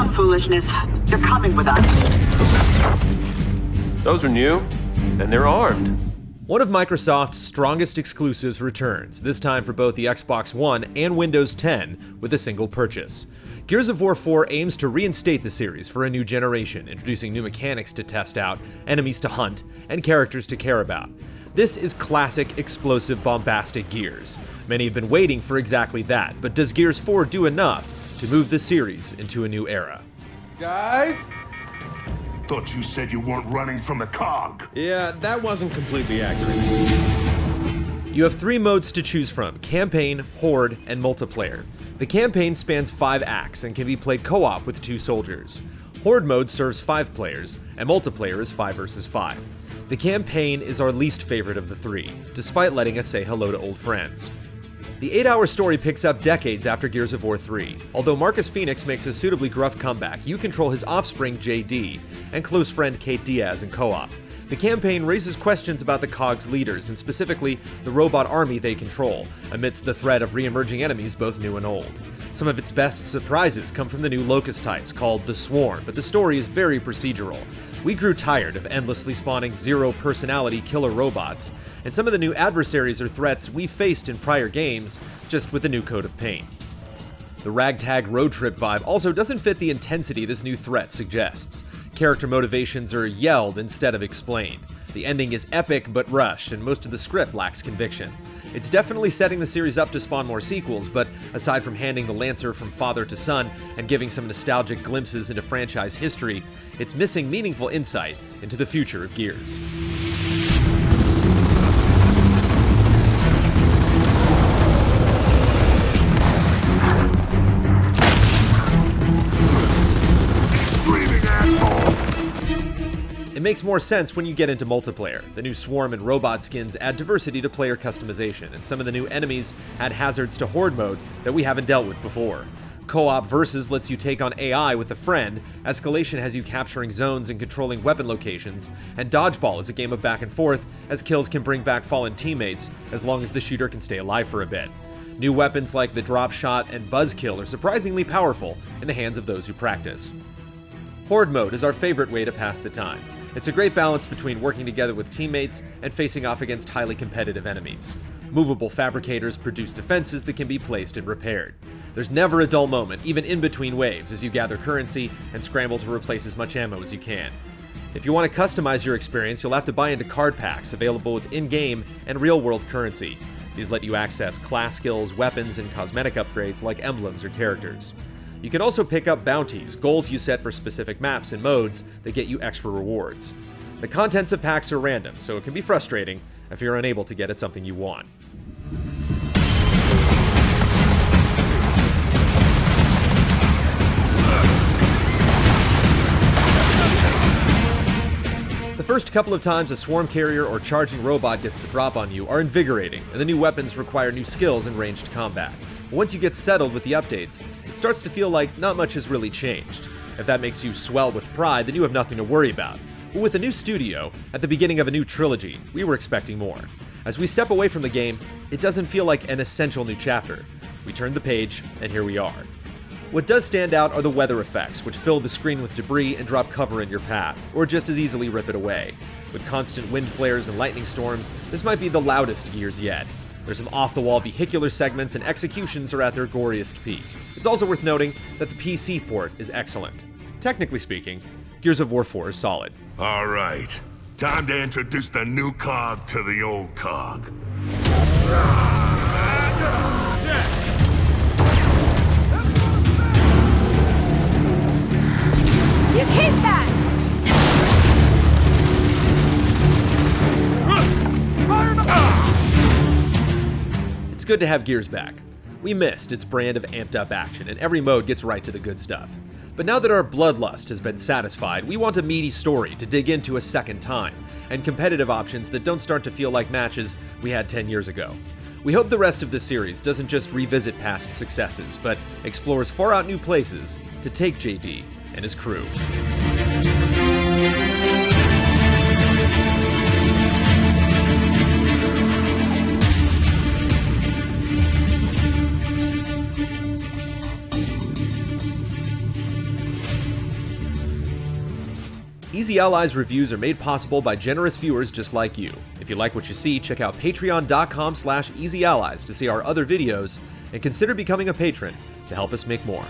Enough foolishness. You're coming with us. Those are new, and they're armed. One of Microsoft's strongest exclusives returns, this time for both the Xbox One and Windows 10 with a single purchase. Gears of War 4 aims to reinstate the series for a new generation, introducing new mechanics to test out, enemies to hunt, and characters to care about. This is classic, explosive, bombastic Gears. Many have been waiting for exactly that, but does Gears 4 do enough to move the series into a new era? Guys? Thought you said you weren't running from the cog. Yeah, that wasn't completely accurate. You have 3 modes to choose from: Campaign, Horde, and Multiplayer. The campaign spans 5 acts and can be played co-op with 2 soldiers. Horde mode serves 5 players, and multiplayer is 5 versus 5. The campaign is our least favorite of the 3, despite letting us say hello to old friends. The 8-hour story picks up decades after Gears of War 3. Although Marcus Phoenix makes a suitably gruff comeback, you control his offspring JD and close friend Kate Diaz in co-op. The campaign raises questions about the COG's leaders, and specifically the robot army they control, amidst the threat of re-emerging enemies both new and old. Some of its best surprises come from the new Locust types called the Swarm, but the story is very procedural. We grew tired of endlessly spawning zero-personality killer robots, and some of the new adversaries or threats we faced in prior games, just with a new coat of paint. The ragtag road trip vibe also doesn't fit the intensity this new threat suggests. Character motivations are yelled instead of explained. The ending is epic but rushed, and most of the script lacks conviction. It's definitely setting the series up to spawn more sequels, but aside from handing the Lancer from father to son and giving some nostalgic glimpses into franchise history, it's missing meaningful insight into the future of Gears. It makes more sense when you get into multiplayer. The new Swarm and robot skins add diversity to player customization, and some of the new enemies add hazards to Horde mode that we haven't dealt with before. Co-op Versus lets you take on AI with a friend, Escalation has you capturing zones and controlling weapon locations, and Dodgeball is a game of back and forth, as kills can bring back fallen teammates as long as the shooter can stay alive for a bit. New weapons like the Drop Shot and Buzzkill are surprisingly powerful in the hands of those who practice. Horde mode is our favorite way to pass the time. It's a great balance between working together with teammates and facing off against highly competitive enemies. Movable fabricators produce defenses that can be placed and repaired. There's never a dull moment, even in between waves, as you gather currency and scramble to replace as much ammo as you can. If you want to customize your experience, you'll have to buy into card packs available with in-game and real-world currency. These let you access class skills, weapons, and cosmetic upgrades like emblems or characters. You can also pick up bounties, goals you set for specific maps and modes that get you extra rewards. The contents of packs are random, so it can be frustrating if you're unable to get at something you want. The first couple of times a swarm carrier or charging robot gets the drop on you are invigorating, and the new weapons require new skills in ranged combat. But once you get settled with the updates, it starts to feel like not much has really changed. If that makes you swell with pride, then you have nothing to worry about. But with a new studio, at the beginning of a new trilogy, we were expecting more. As we step away from the game, it doesn't feel like an essential new chapter. We turned the page, and here we are. What does stand out are the weather effects, which fill the screen with debris and drop cover in your path, or just as easily rip it away. With constant wind flares and lightning storms, this might be the loudest Gears yet. There's some off-the-wall vehicular segments, and executions are at their goriest peak. It's also worth noting that the PC port is excellent. Technically speaking, Gears of War 4 is solid. All right, time to introduce the new cog to the old cog. You keep that! It's good to have Gears back. We missed its brand of amped-up action, and every mode gets right to the good stuff. But now that our bloodlust has been satisfied, we want a meaty story to dig into a second time, and competitive options that don't start to feel like matches we had 10 years ago. We hope the rest of the series doesn't just revisit past successes, but explores far out new places to take JD and his crew. Easy Allies reviews are made possible by generous viewers just like you. If you like what you see, check out patreon.com/easyallies to see our other videos, and consider becoming a patron to help us make more.